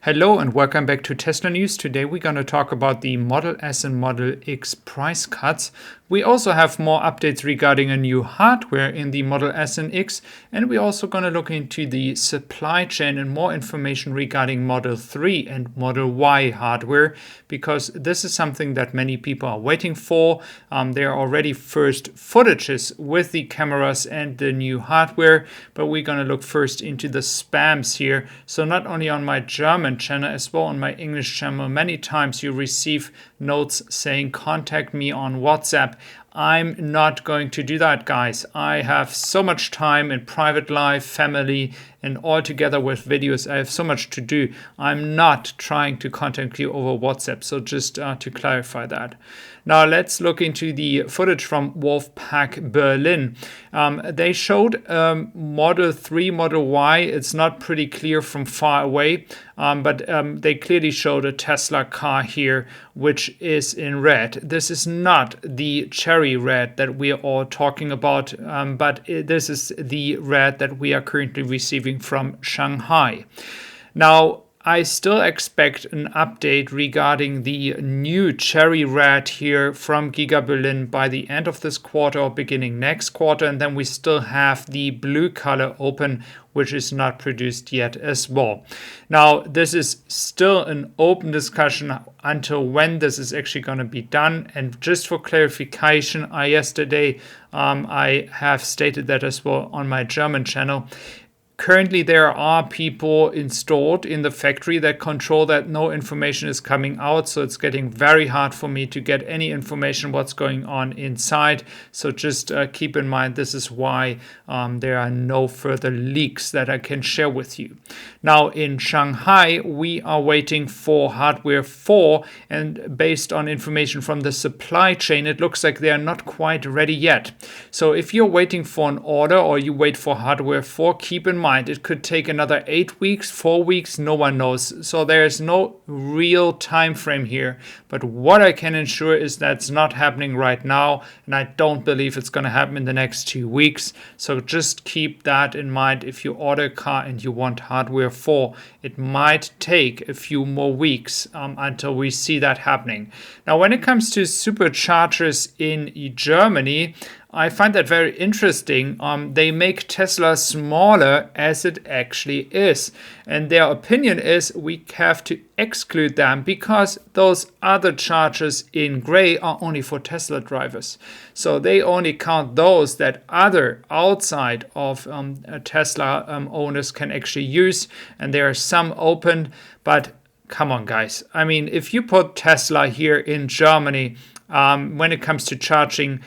Hello and welcome back to Tesla News. Today we're going to talk about the Model S and Model X price cuts. We also have more updates regarding a new hardware in the Model S and X, and we're also going to look into the supply chain and more information regarding Model 3 and Model Y hardware, because this is something that many people are waiting for. There are already first footages with the cameras and the new hardware, but we're going to look first into the spams here. So not only on my German channel, as well on my English channel, many times you receive notes saying contact me on WhatsApp. I'm not going to do that, guys. I have so much time in private life, family, and all together with videos. I have so much to do. I'm not trying to contact you over WhatsApp. So just to clarify that. Now let's look into the footage from Wolfpack Berlin. They showed Model 3, Model Y. It's not pretty clear from far away, but they clearly showed a Tesla car here, which is in red. This is not the cherry red that we are all talking about, but this is the red that we are currently receiving from Shanghai. Now, I still expect an update regarding the new cherry red here from Giga Berlin by the end of this quarter or beginning next quarter. And then we still have the blue color open, which is not produced yet as well. Now, this is still an open discussion until when this is actually going to be done. And just for clarification, yesterday I have stated that as well on my German channel. Currently, there are people installed in the factory that control that no information is coming out. So it's getting very hard for me to get any information what's going on inside. So just keep in mind, this is why there are no further leaks that I can share with you. Now in Shanghai, we are waiting for hardware 4. And based on information from the supply chain, it looks like they are not quite ready yet. So if you're waiting for an order or you wait for hardware 4, keep in mind it could take another 8 weeks, 4 weeks, no one knows. So there's no real time frame here. But what I can ensure is that's not happening right now, and I don't believe it's going to happen in the next 2 weeks. So just keep that in mind. If you order a car and you want hardware 4, it might take a few more weeks until we see that happening. Now, when it comes to superchargers in Germany, I find that very interesting. They make Tesla smaller as it actually is. And their opinion is we have to exclude them because those other chargers in gray are only for Tesla drivers. So they only count those that other outside of Tesla owners can actually use. And there are some open, but come on, guys. I mean, if you put Tesla here in Germany, when it comes to charging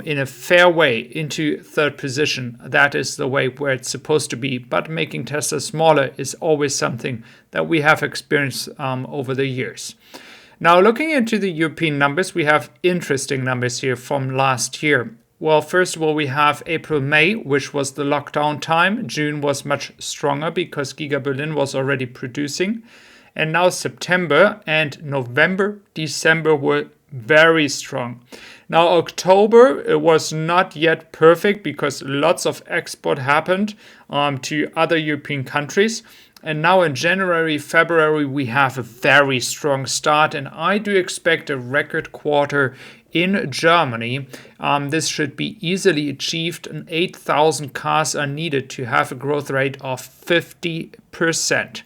in a fair way into third position, that is the way where it's supposed to be. But making Tesla smaller is always something that we have experienced over the years. Now, looking into the European numbers, we have interesting numbers here from last year. Well, first of all, we have April, May, which was the lockdown time. June was much stronger because Giga Berlin was already producing. And now September and November, December were very strong. Now October, it was not yet perfect because lots of export happened to other European countries. And now in January, February, we have a very strong start. And I do expect a record quarter in Germany. This should be easily achieved, and 8,000 cars are needed to have a growth rate of 50%.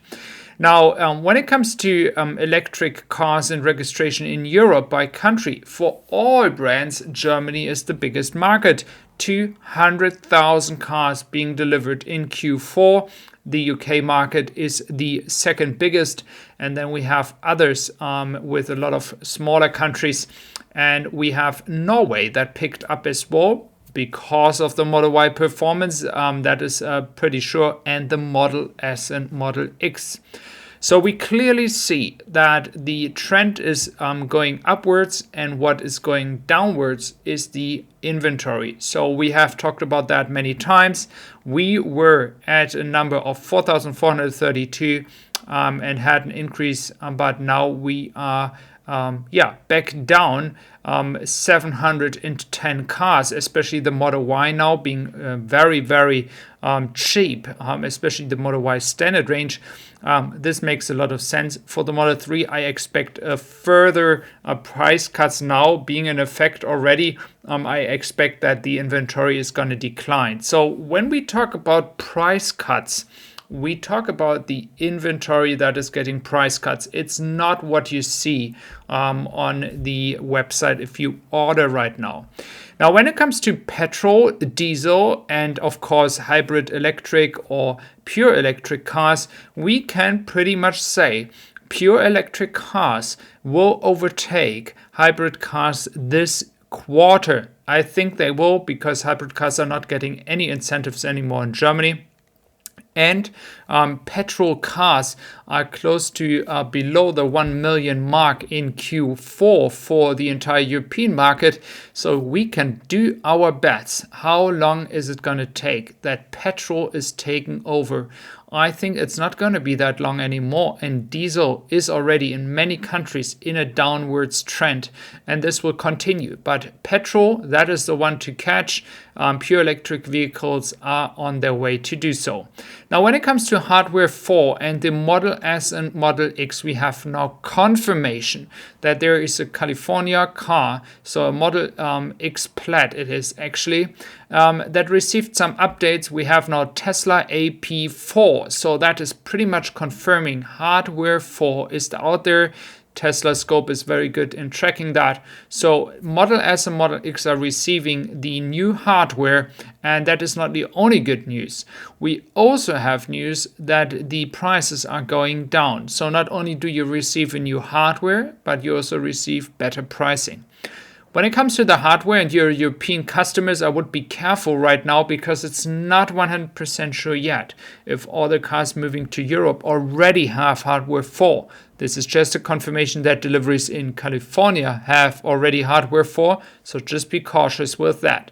Now, when it comes to electric cars and registration in Europe by country, for all brands, Germany is the biggest market. 200,000 cars being delivered in Q4. The UK market is the second biggest. And then we have others with a lot of smaller countries. And we have Norway that picked up as well, because of the Model Y performance, that is pretty sure, and the Model S and Model X. So we clearly see that the trend is going upwards, and what is going downwards is the inventory. So we have talked about that many times. We were at a number of 4,432 and had an increase, but now we are back down 710 cars, especially the Model Y now being very, very cheap, especially the Model Y standard range. This makes a lot of sense. For the Model 3, I expect further price cuts now being in effect already. I expect that the inventory is going to decline. So when we talk about price cuts, we talk about the inventory that is getting price cuts. It's not what you see on the website if you order right now. Now, when it comes to petrol, diesel, and of course hybrid electric or pure electric cars, we can pretty much say pure electric cars will overtake hybrid cars this quarter. I think they will, because hybrid cars are not getting any incentives anymore in Germany. And petrol cars are close to below the 1 million mark in Q4 for the entire European market. So we can do our bets. How long is it going to take that petrol is taking over? I think it's not going to be that long anymore, and diesel is already in many countries in a downwards trend, and this will continue. But petrol, that is the one to catch. Pure electric vehicles are on their way to do so. Now, when it comes to hardware 4 and the Model S and Model X, we have now confirmation that there is a California car, so a Model X Plaid it is actually, that received some updates. We have now Tesla AP4, so that is pretty much confirming hardware 4 is out there. Tesla Scope is very good in tracking that. So Model S and Model X are receiving the new hardware, and that is not the only good news. We also have news that the prices are going down. So not only do you receive a new hardware, but you also receive better pricing. When it comes to the hardware and your European customers, I would be careful right now because it's not 100% sure yet if all the cars moving to Europe already have hardware 4. This is just a confirmation that deliveries in California have already hardware 4, so just be cautious with that.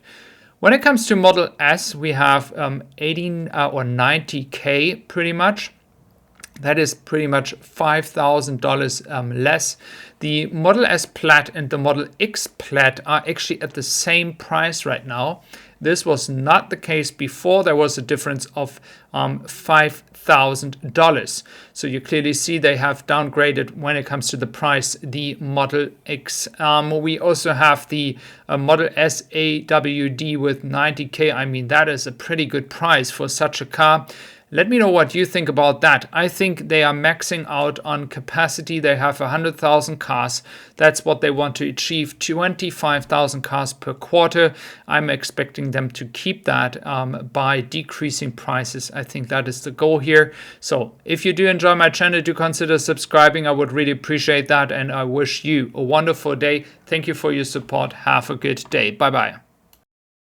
When it comes to Model S, we have 18 or 90K pretty much. That is pretty much $5,000 less. The Model S Plaid and the Model X Plaid are actually at the same price right now. This was not the case before. There was a difference of $5,000. So you clearly see they have downgraded when it comes to the price, the Model X. We also have the Model S AWD with 90K. I mean, that is a pretty good price for such a car. Let me know what you think about that. I think they are maxing out on capacity. They have 100,000 cars. That's what they want to achieve, 25,000 cars per quarter. I'm expecting them to keep that by decreasing prices. I think that is the goal here. So if you do enjoy my channel, do consider subscribing. I would really appreciate that, and I wish you a wonderful day. Thank you for your support. Have a good day. Bye-bye.